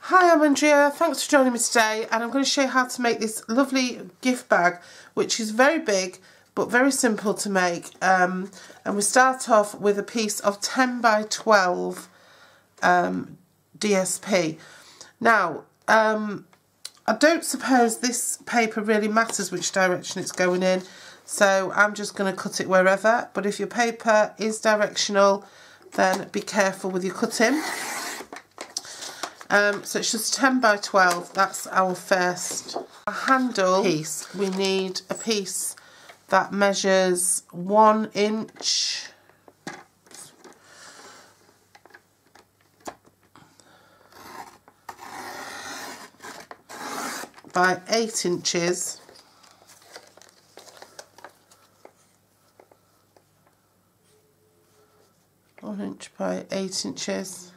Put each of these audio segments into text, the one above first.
Hi, I'm Andrea. Thanks for joining me today, and I'm going to show you how to make this lovely gift bag, which is very big but very simple to make. And we start off with a piece of 10 by 12 DSP. Now, I don't suppose this paper really matters which direction it's going in, so I'm just going to cut it wherever. But if your paper is directional, then be careful with your cutting. So it's just 10 by 12, that's our first handle piece. We need a piece that measures 1 inch by 8 inches. One inch by 8 inches.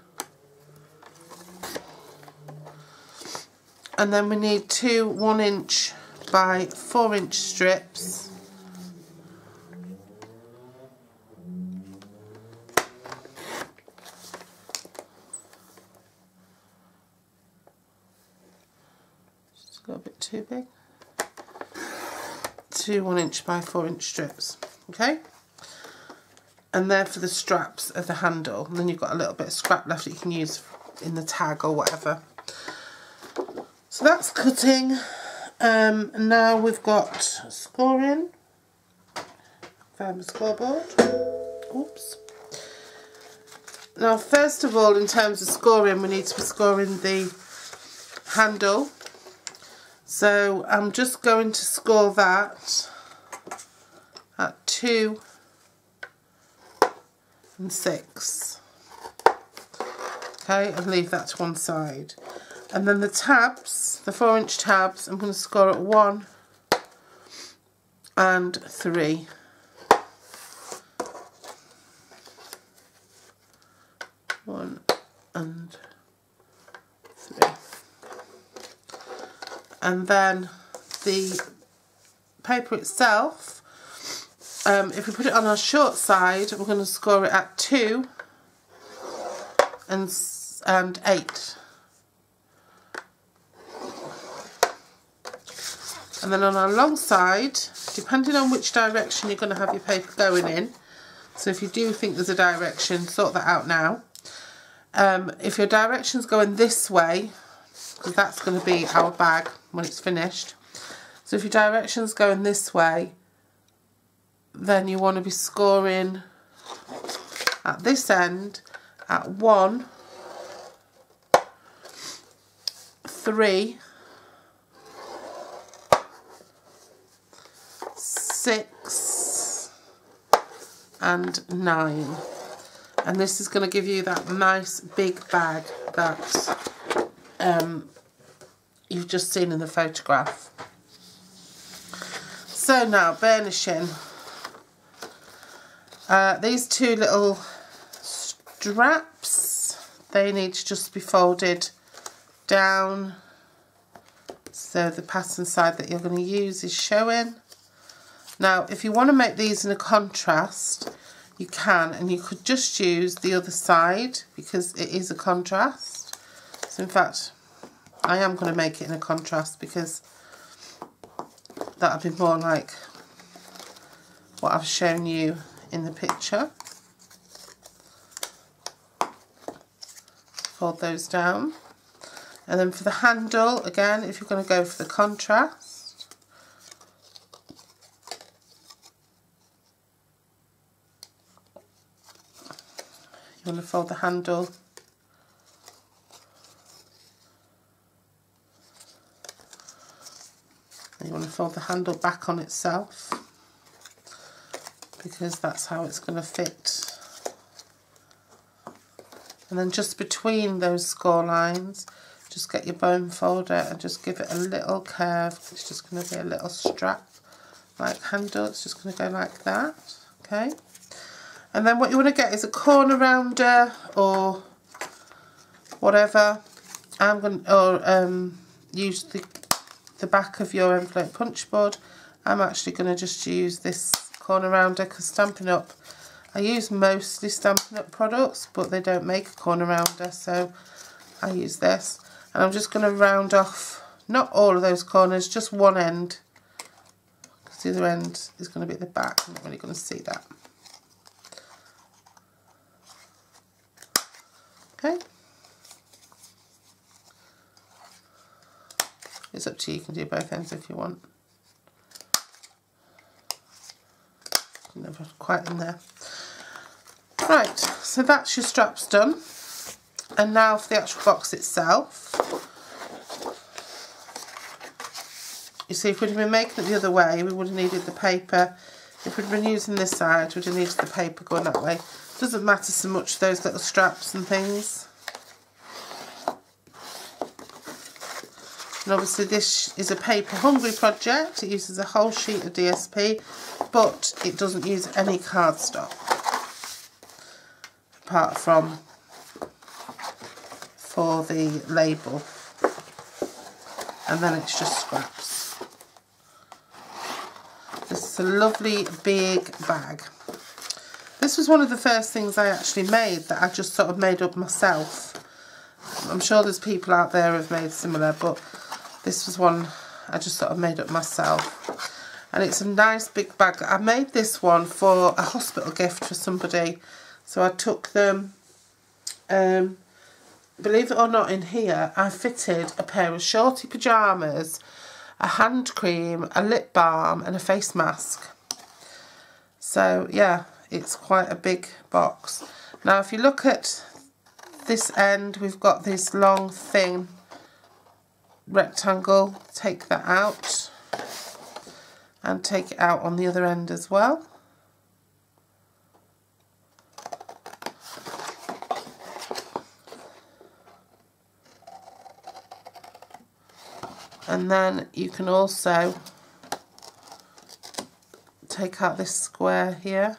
And then we need two 1 inch by 4 inch strips. Just got a bit too big. Two 1 inch by 4 inch strips, okay? And they're for the straps of the handle. And then you've got a little bit of scrap left that you can use in the tag or whatever. So that's cutting. Now we've got scoring. Found my scoreboard. Oops. Now, first of all, in terms of scoring, we need to be scoring the handle. So I'm just going to score that at 2 and 6. Okay, and leave that to one side. And then the tabs, the 4 inch tabs, I'm going to score at 1 and 3. 1 and 3. And then the paper itself, if we put it on our short side, we're going to score it at 2 and 8. And then on our long side, depending on which direction you're going to have your paper going in, so if you do think there's a direction, sort that out now. If your direction's going this way, because that's going to be our bag when it's finished, so if your direction's going this way, then you want to be scoring at this end at 1, 3, 6 and 9, and this is going to give you that nice big bag that you've just seen in the photograph. So now burnishing. These two little straps, they need to just be folded down so the pattern side that you're going to use is showing. Now, if you want to make these in a contrast, you can, and you could just use the other side because it is a contrast. So in fact, I am going to make it in a contrast because that would be more like what I've shown you in the picture. Fold those down. And then for the handle, again, if you're going to go for the contrast, you want to fold the handle and you want to fold the handle back on itself because that's how it's going to fit. And then just between those score lines, just get your bone folder and just give it a little curve. It's just going to be a little strap like handle. It's just going to go like that, okay? And then what you want to get is a corner rounder or whatever. I'm going to use the back of your envelope punch board. I'm actually going to just use this corner rounder because Stampin' Up, I use mostly Stampin' Up products, but they don't make a corner rounder, so I use this. And I'm just going to round off, not all of those corners, just one end, because the other end is going to be at the back. I'm not really going to see that. Okay. It's up to you, you can do both ends if you want. Never quite in there. Right, so that's your straps done. And now for the actual box itself. You see, if we'd have been making it the other way, we would have needed the paper. If we'd been using this side, we'd have needed the paper going that way. It doesn't matter so much, those little straps and things. And obviously this is a paper hungry project. It uses a whole sheet of DSP, but it doesn't use any cardstock apart from for the label, and then it's just scraps. This is a lovely big bag. This was one of the first things I actually made that I just sort of made up myself. I'm sure there's people out there who have made similar, but this was one I just sort of made up myself. And it's a nice big bag. I made this one for a hospital gift for somebody. So I took them, believe it or not, in here I fitted a pair of shorty pyjamas, a hand cream, a lip balm and a face mask. So yeah, it's quite a big box. Now if you look at this end, we've got this long thin rectangle. Take that out and take it out on the other end as well. And then you can also take out this square here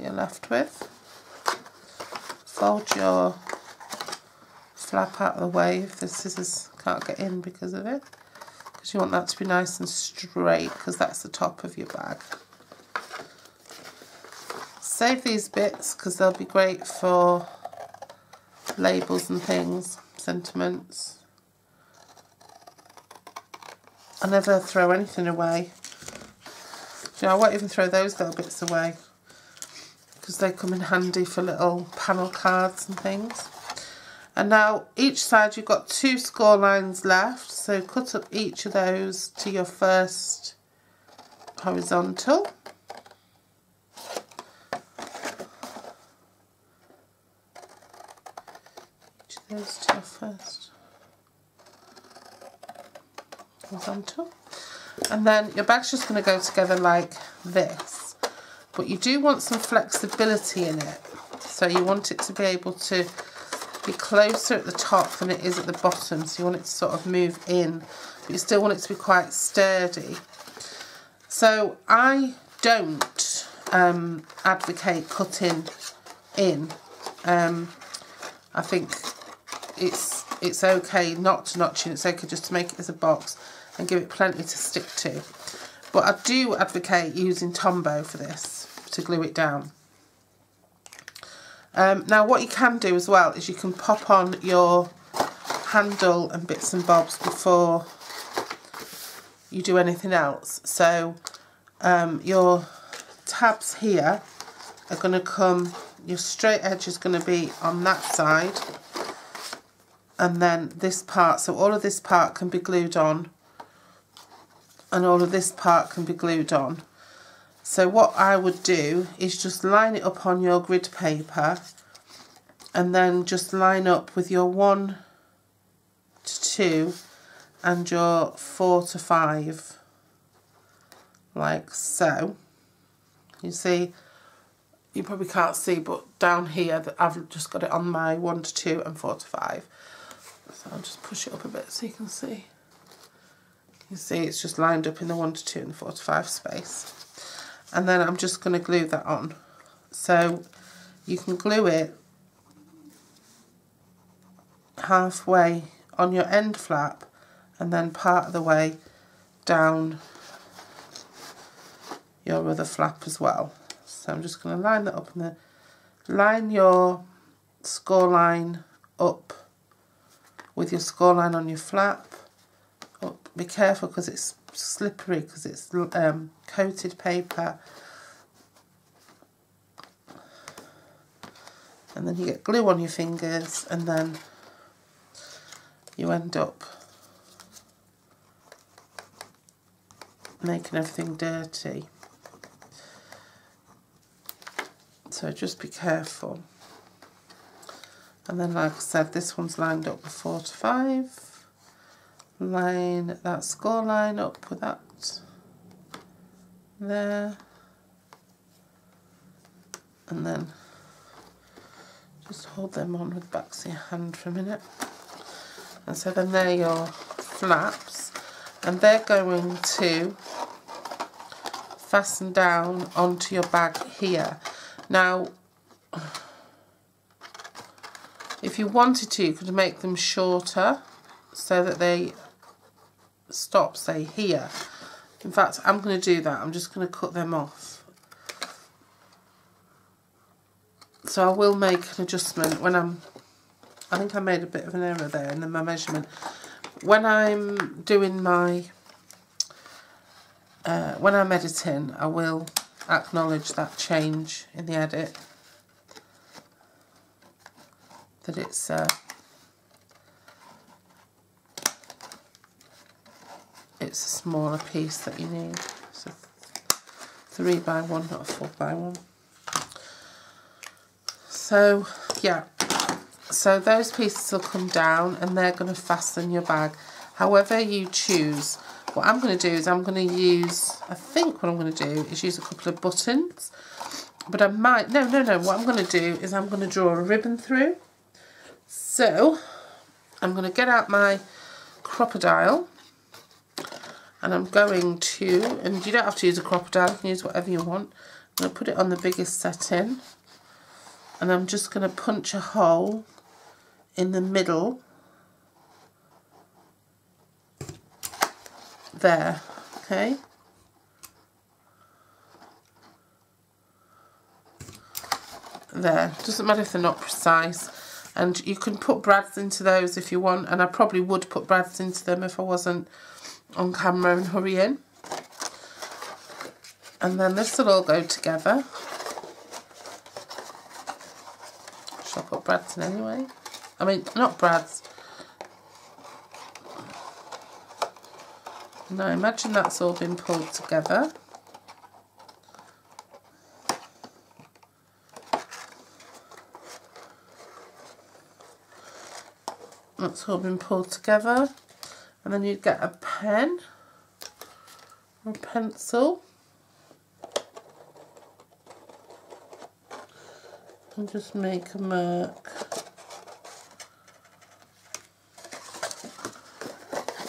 you're left with. Fold your flap out of the way if the scissors can't get in because of it, because you want that to be nice and straight, because that's the top of your bag. Save these bits because they'll be great for labels and things, sentiments. I never throw anything away. You know, I won't even throw those little bits away because they come in handy for little panel cards and things. And now each side you've got 2 score lines left, so cut up each of those to your first horizontal. Each of those to your first horizontal. And then your bag's just going to go together like this. But you do want some flexibility in it. So you want it to be able to be closer at the top than it is at the bottom. So you want it to sort of move in, but you still want it to be quite sturdy. So I don't advocate cutting in. I think it's okay not to notch in. It's okay just to make it as a box and give it plenty to stick to. But I do advocate using Tombow for this to glue it down. Now what you can do as well is you can pop on your handle and bits and bobs before you do anything else. So your tabs here are going to come, your straight edge is going to be on that side, and then this part, so all of this part can be glued on and all of this part can be glued on. So what I would do is just line it up on your grid paper and then just line up with your 1 to 2 and your 4 to 5, like so. You see, you probably can't see, but down here I've just got it on my 1 to 2 and 4 to 5. So I'll just push it up a bit so you can see. You see it's just lined up in the 1 to 2 and the 4 to 5 space. And then I'm just going to glue that on. So you can glue it halfway on your end flap and then part of the way down your other flap as well. So I'm just going to line that up and then line your score line up with your score line on your flap. Up. Be careful because it's slippery because it's coated paper. And then you get glue on your fingers and then you end up making everything dirty. So just be careful. And then, like I said, this one's lined up with 4 to 5. Line that score line up with that there. And then just hold them on with the backs of your hand for a minute. And so then they're your flaps. And they're going to fasten down onto your bag here. Now, if you wanted to, you could make them shorter so that they stop, say, here. In fact, I'm going to do that. I'm just going to cut them off. So I will make an adjustment when I think I made a bit of an error there in my measurement. When I'm doing my, when I'm editing, I will acknowledge that change in the edit. That it's a smaller piece that you need. So 3 by 1, not a 4 by 1. So yeah, so those pieces will come down and they're going to fasten your bag however you choose. What I'm going to do is I'm going to use, I think what I'm going to do is use a couple of buttons, but I might, no, what I'm going to do is I'm going to draw a ribbon through. So I'm going to get out my crocodile and I'm going to, and you don't have to use a crocodile, you can use whatever you want. I'm going to put it on the biggest setting and I'm just going to punch a hole in the middle there, okay? There, doesn't matter if they're not precise. And you can put brads into those if you want, and I probably would put brads into them if I wasn't on camera and hurrying. And then this will all go together. Shall I put brads in anyway? I mean, not brads. Now imagine that's all been pulled together. That's all been pulled together, and then you'd get a pen or a pencil and just make a mark,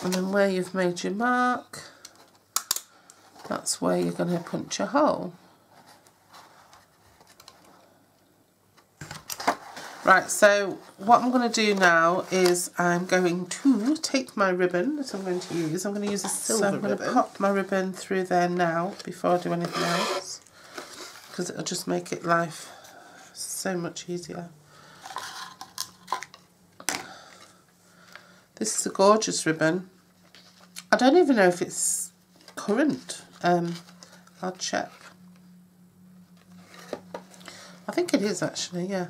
and then where you've made your mark, that's where you're going to punch a hole. Right, so what I'm going to do now is I'm going to take my ribbon that I'm going to use. I'm going to use a silver ribbon. So I'm going to pop my ribbon through there now before I do anything else, because it'll just make it life so much easier. This is a gorgeous ribbon. I don't even know if it's current. I'll check. I think it is actually, yeah.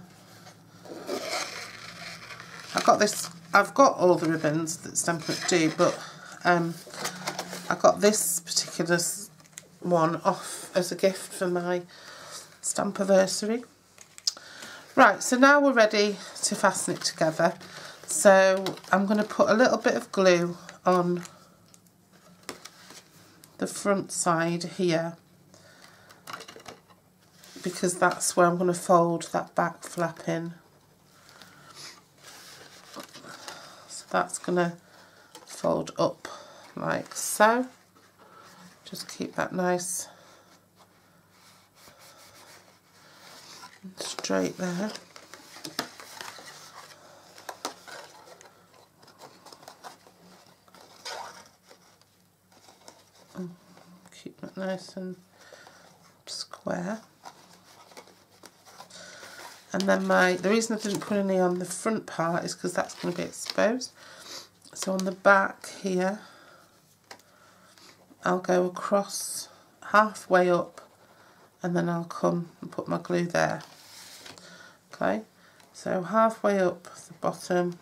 I've got all the ribbons that Stampin' Up! Do, but I got this particular one off as a gift for my Stampiversary. Right, so now we're ready to fasten it together. So I'm going to put a little bit of glue on the front side here, because that's where I'm going to fold that back flap in. That's going to fold up like so. Just keep that nice and straight there. And keep it nice and square. And then the reason I didn't put any on the front part is because that's going to be exposed. So on the back here, I'll go across halfway up, and then I'll come and put my glue there. Okay, so halfway up the bottom,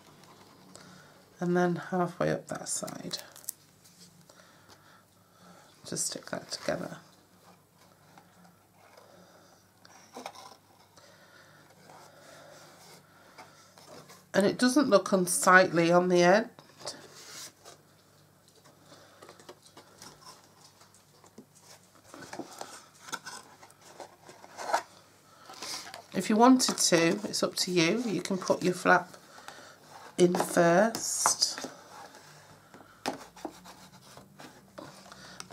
and then halfway up that side. Just stick that together. And it doesn't look unsightly on the end. If you wanted to, it's up to you. You can put your flap in first.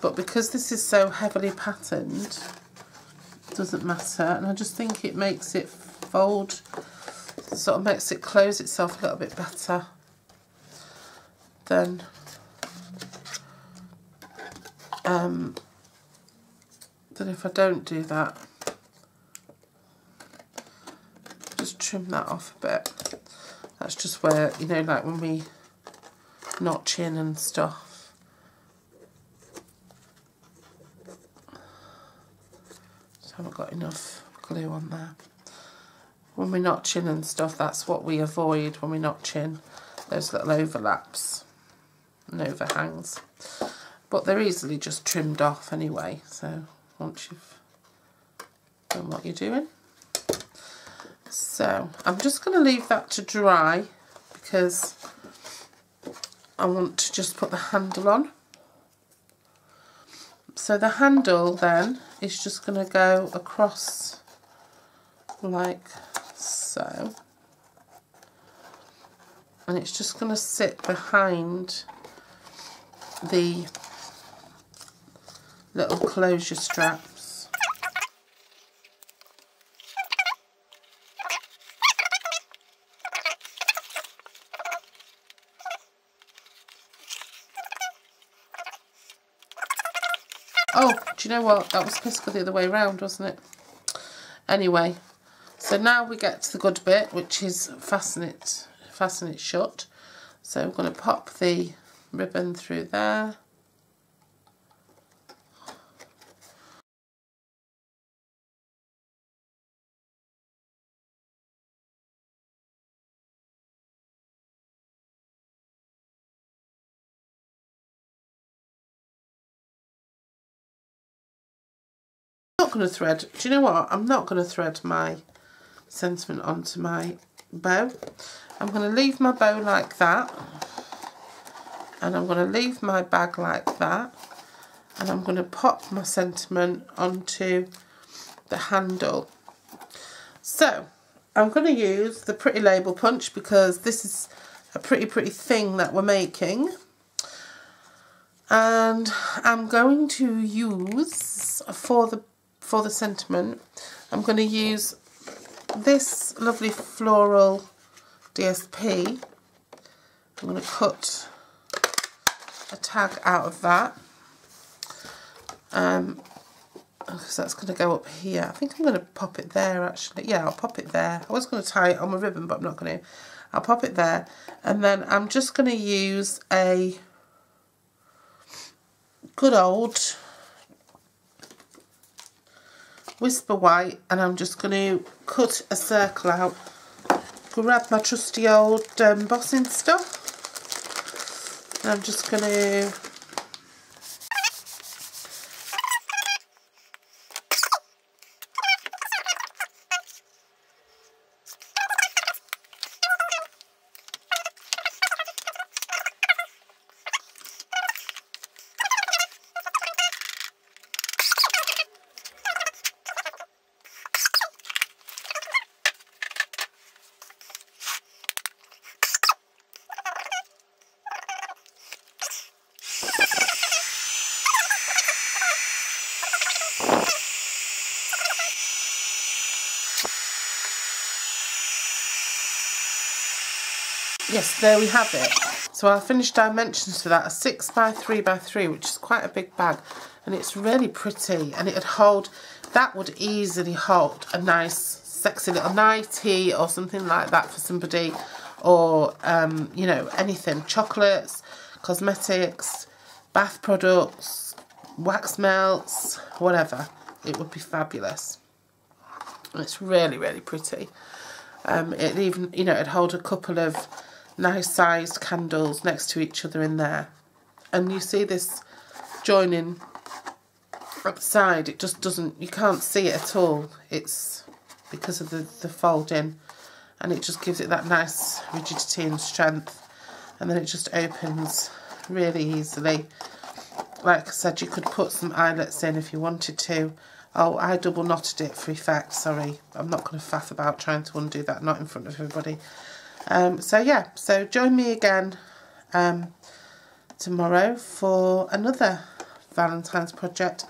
But because this is so heavily patterned, it doesn't matter. And I just think it makes it fold, sort of makes it close itself a little bit better than if I don't do that. Just trim that off a bit. That's just where, you know, like when we notch in and stuff. Just haven't got enough glue on there. When we notch in and stuff, that's what we avoid when we notch in, those little overlaps and overhangs. But they're easily just trimmed off anyway, so once you've done what you're doing. So I'm just going to leave that to dry because I want to just put the handle on. So the handle then is just going to go across like so, and it's just going to sit behind the little closure straps. Oh, do you know what? That was supposed to go the other way around, wasn't it? Anyway, so now we get to the good bit, which is fasten it shut. So I'm going to pop the ribbon through there. I'm not going to thread. Do you know what? I'm not going to thread my sentiment onto my bow. I'm going to leave my bow like that, and I'm going to leave my bag like that, and I'm going to pop my sentiment onto the handle. So I'm going to use the Pretty Label Punch because this is a pretty thing that we're making, and I'm going to use for the sentiment, I'm going to use this lovely Floral DSP. I'm going to cut a tag out of that, because that's going to go up here. I think I'm going to pop it there actually. Yeah, I'll pop it there. I was going to tie it on my ribbon, but I'm not going to. I'll pop it there, and then I'm just going to use a good old Whisper White, and I'm just going to cut a circle out, grab my trusty old embossing stuff, and I'm just going to yes, there we have it. So our finished dimensions for that are 6 by 3 by 3, which is quite a big bag, and it's really pretty, and it'd hold, that would easily hold a nice sexy little nightie or something like that for somebody, or you know, anything, chocolates, cosmetics, bath products, wax melts, whatever. It would be fabulous. It's really, really pretty. It even, you know, it'd hold a couple of nice sized candles next to each other in there. And you see this joining at the side, it just doesn't, you can't see it at all. It's because of the folding, and it just gives it that nice rigidity and strength. And then it just opens really easily. Like I said, you could put some eyelets in if you wanted to. Oh, I double knotted it for effect, sorry. I'm not going to faff about trying to undo that knot in front of everybody. So yeah, so join me again tomorrow for another Valentine's project.